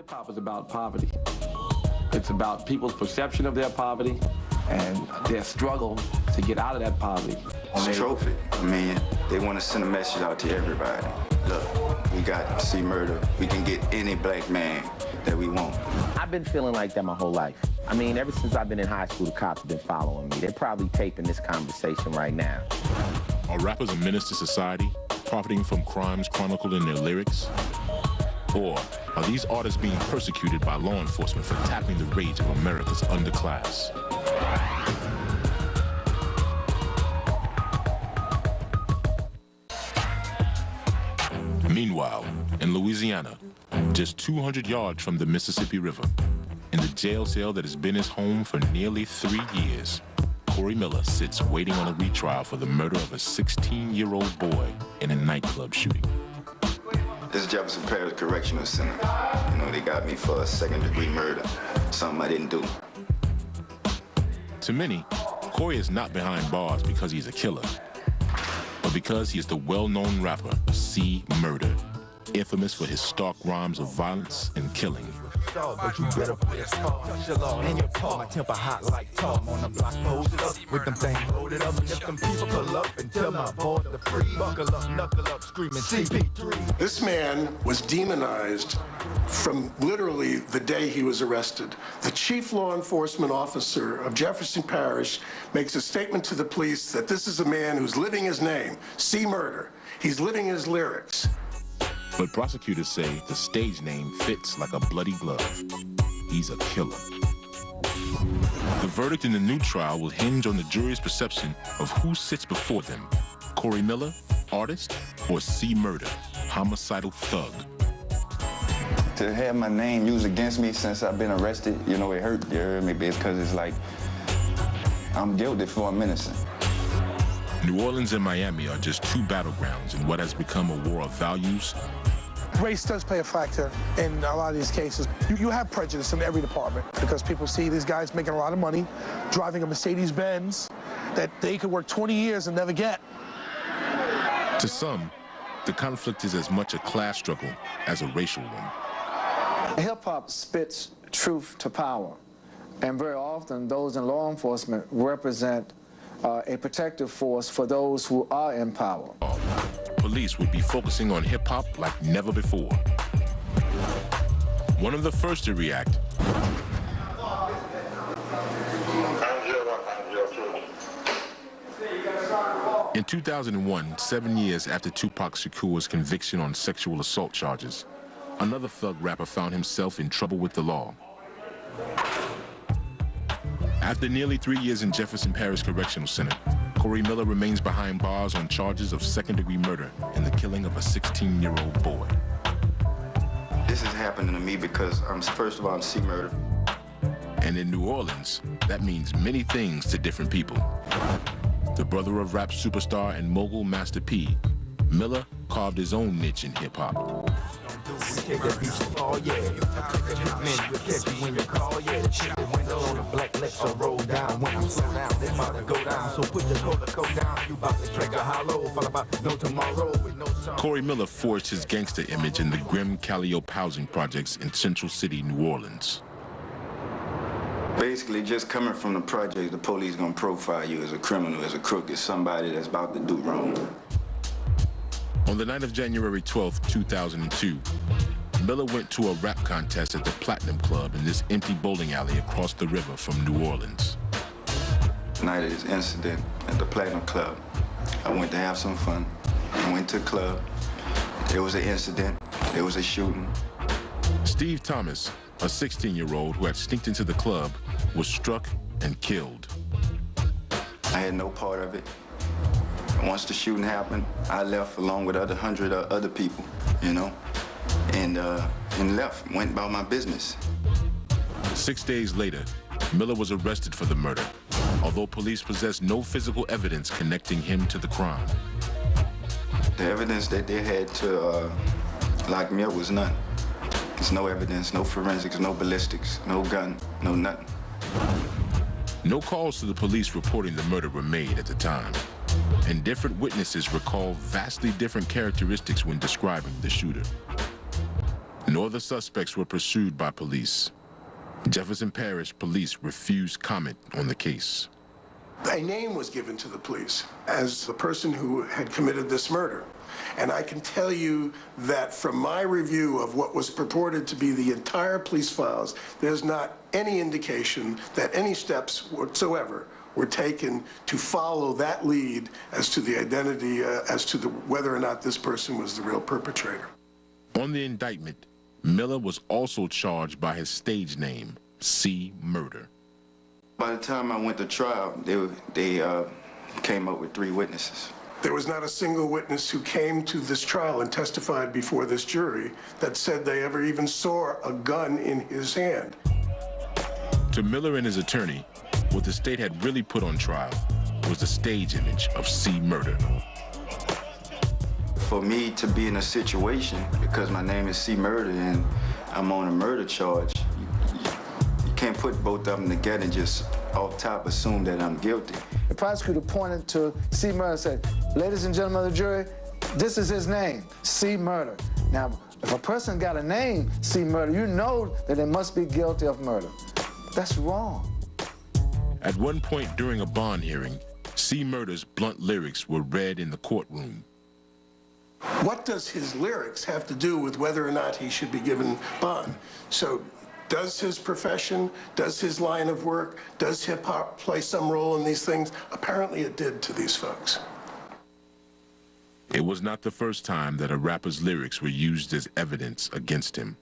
Hip-hop is about poverty. It's about people's perception of their poverty and their struggle to get out of that poverty. It's a trophy. I mean, they want to send a message out to everybody. Look, we got C Murder. We can get any black man that we want. I've been feeling like that my whole life. I mean, ever since I've been in high school, the cops have been following me. They're probably taping this conversation right now. Are rappers a menace to society, profiting from crimes chronicled in their lyrics? Or are these artists being persecuted by law enforcement for tackling the rage of America's underclass? Meanwhile, in Louisiana, just 200 yards from the Mississippi River, in the jail cell that has been his home for nearly 3 years, Corey Miller sits waiting on a retrial for the murder of a 16-year-old boy in a nightclub shooting. This is Jefferson Parish Correctional Center. You know, they got me for a second-degree murder, something I didn't do. To many, Corey is not behind bars because he's a killer, but because he is the well-known rapper C Murder, infamous for his stark rhymes of violence and killing. But you better play a scar. And your car, my temper hot like Tom on the block, posted up with them things loaded up. And if them people pull up and tell my boy to free, buckle up, knuckle up, screaming CP3. This man was demonized from literally the day he was arrested. The chief law enforcement officer of Jefferson Parish makes a statement to the police that this is a man who's living his name, C Murder. He's living his lyrics. But prosecutors say the stage name fits like a bloody glove. He's a killer. The verdict in the new trial will hinge on the jury's perception of who sits before them, Corey Miller, artist, or C Murder, homicidal thug. To have my name used against me since I've been arrested, you know, it hurt, you heard me, because it's like, I'm guilty for I'm innocent. New Orleans and Miami are just two battlegrounds in what has become a war of values. Race does play a factor in a lot of these cases. You have prejudice in every department because people see these guys making a lot of money, driving a Mercedes-Benz that they could work 20 years and never get. To some, the conflict is as much a class struggle as a racial one. Hip-hop spits truth to power, and very often those in law enforcement represent a protective force for those who are in power. Police would be focusing on hip-hop like never before. One of the first to react in 2001, 7 years after Tupac Shakur's conviction on sexual assault charges, another thug rapper found himself in trouble with the law. After nearly 3 years in Jefferson Parish Correctional Center, Corey Miller remains behind bars on charges of second-degree murder and the killing of a 16-year-old boy. This is happening to me because, first of all, I'm C Murder. And in New Orleans, that means many things to different people. The brother of rap superstar and mogul Master P, Miller carved his own niche in hip-hop. Corey Miller forged his gangster image in the grim Calliope housing projects in Central City, New Orleans. Basically, just coming from the project, the police gonna profile you as a criminal, as a crook, as somebody that's about to do wrong. On the night of January 12th, 2002, Miller went to a rap contest at the Platinum Club in this empty bowling alley across the river from New Orleans. The night of this incident at the Platinum Club, I went to have some fun. I went to the club. There was an incident. There was a shooting. Steve Thomas, a 16-year-old who had sneaked into the club, was struck and killed. I had no part of it. Once the shooting happened, I left along with 100 other people, you know, and left, went about my business. 6 days later, Miller was arrested for the murder, although police possessed no physical evidence connecting him to the crime. The evidence that they had to lock me up was none. There's no evidence, no forensics, no ballistics, no gun, no nothing. No calls to the police reporting the murder were made at the time, and different witnesses recall vastly different characteristics when describing the shooter. nor the suspects were pursued by police. Jefferson Parish police refused comment on the case. A name was given to the police as the person who had committed this murder. And I can tell you that from my review of what was purported to be the entire police files, there's not any indication that any steps whatsoever were taken to follow that lead as to the identity, whether or not this person was the real perpetrator. On the indictment, Miller was also charged by his stage name, C. Murder. By the time I went to trial, they came up with 3 witnesses. There was not a single witness who came to this trial and testified before this jury that said they ever even saw a gun in his hand. To Miller and his attorney, what the state had really put on trial was the stage image of C. Murder. For me to be in a situation, because my name is C. Murder and I'm on a murder charge, you can't put both of them together and just off top assume that I'm guilty. The prosecutor pointed to C. Murder and said, "Ladies and gentlemen of the jury, this is his name, C. Murder." Now, if a person got a name, C. Murder, you know that they must be guilty of murder. That's wrong. At one point during a bond hearing, C. Murder's blunt lyrics were read in the courtroom. What does his lyrics have to do with whether or not he should be given bond? So does his profession, does his line of work, does hip-hop play some role in these things? Apparently it did to these folks. It was not the first time that a rapper's lyrics were used as evidence against him.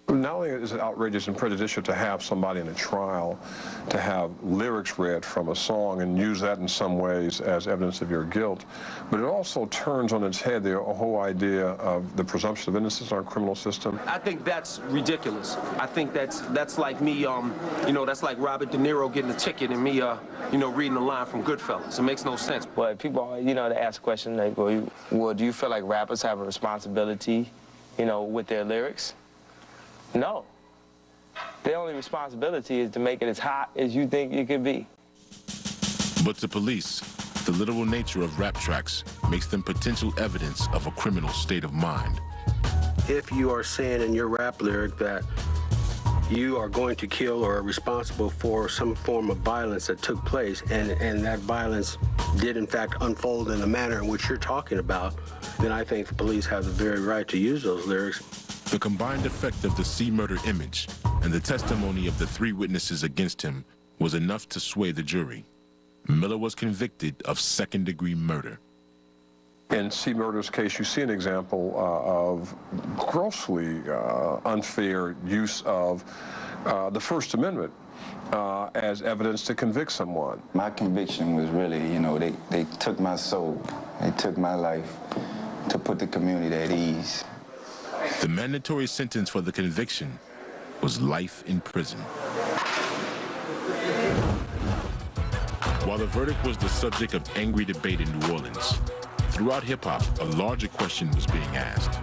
Not only is it outrageous and prejudicial to have somebody in a trial to have lyrics read from a song and use that in some ways as evidence of your guilt, but it also turns on its head the whole idea of the presumption of innocence in our criminal system. I think that's ridiculous. I think that's like me, that's like Robert De Niro getting a ticket and me, reading a line from Goodfellas. It makes no sense. But people, they ask a question, they go, well, do you feel like rappers have a responsibility, with their lyrics? No. Their only responsibility is to make it as hot as you think it could be. But to police, the literal nature of rap tracks makes them potential evidence of a criminal state of mind. If you are saying in your rap lyric that you are going to kill or are responsible for some form of violence that took place, and that violence did in fact unfold in the manner in which you're talking about, then I think the police have the very right to use those lyrics. The combined effect of the C. Murder image and the testimony of the 3 witnesses against him was enough to sway the jury. Miller was convicted of second-degree murder. In C. Murder's case, you see an example of grossly unfair use of the First Amendment as evidence to convict someone. My conviction was really, they took my soul. They took my life to put the community at ease. The mandatory sentence for the conviction was life in prison. While the verdict was the subject of angry debate in New Orleans, throughout hip-hop, a larger question was being asked.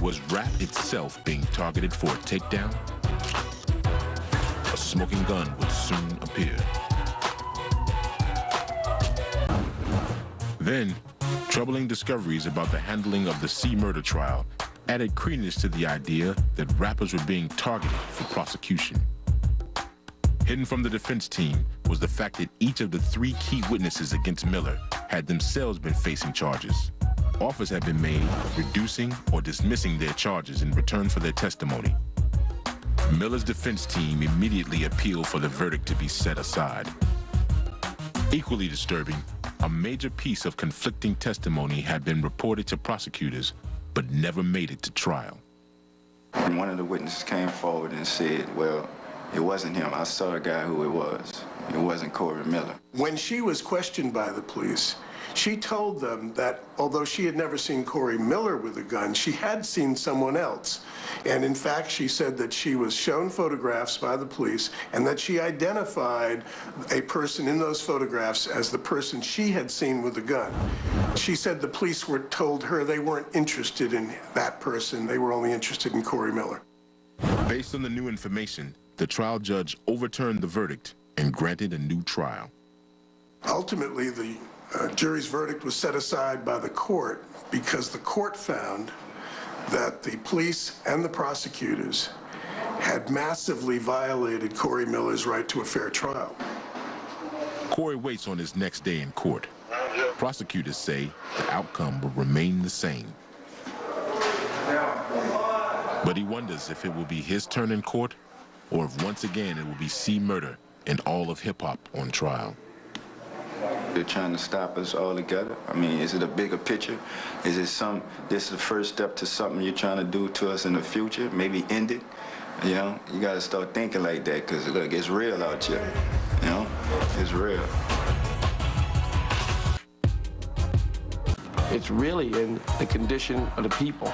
Was rap itself being targeted for a takedown? A smoking gun would soon appear. Then, troubling discoveries about the handling of the C. Murder trial added credence to the idea that rappers were being targeted for prosecution. Hidden from the defense team was the fact that each of the 3 key witnesses against Miller had themselves been facing charges. Offers had been made reducing or dismissing their charges in return for their testimony. Miller's defense team immediately appealed for the verdict to be set aside. Equally disturbing, a major piece of conflicting testimony had been reported to prosecutors but never made it to trial. And one of the witnesses came forward and said, well, it wasn't him. I saw a guy who it was. It wasn't Corey Miller. When she was questioned by the police, she told them that although she had never seen Corey Miller with a gun, she had seen someone else. And in fact, she said that she was shown photographs by the police and that she identified a person in those photographs as the person she had seen with a gun. She said the police were told her they weren't interested in that person. They were only interested in Corey Miller. Based on the new information, the trial judge overturned the verdict and granted a new trial. Ultimately, the jury's verdict was set aside by the court because the court found that the police and the prosecutors had massively violated Corey Miller's right to a fair trial. Corey waits on his next day in court. Prosecutors say the outcome will remain the same. But he wonders if it will be his turn in court, or if once again it will be C. Murder and all of hip-hop on trial. They're trying to stop us all together. I mean, is it a bigger picture? Is it this is the first step to something you're trying to do to us in the future? Maybe end it? You know, you gotta start thinking like that, because look, it's real out here. You know, it's real. It's really in the condition of the people.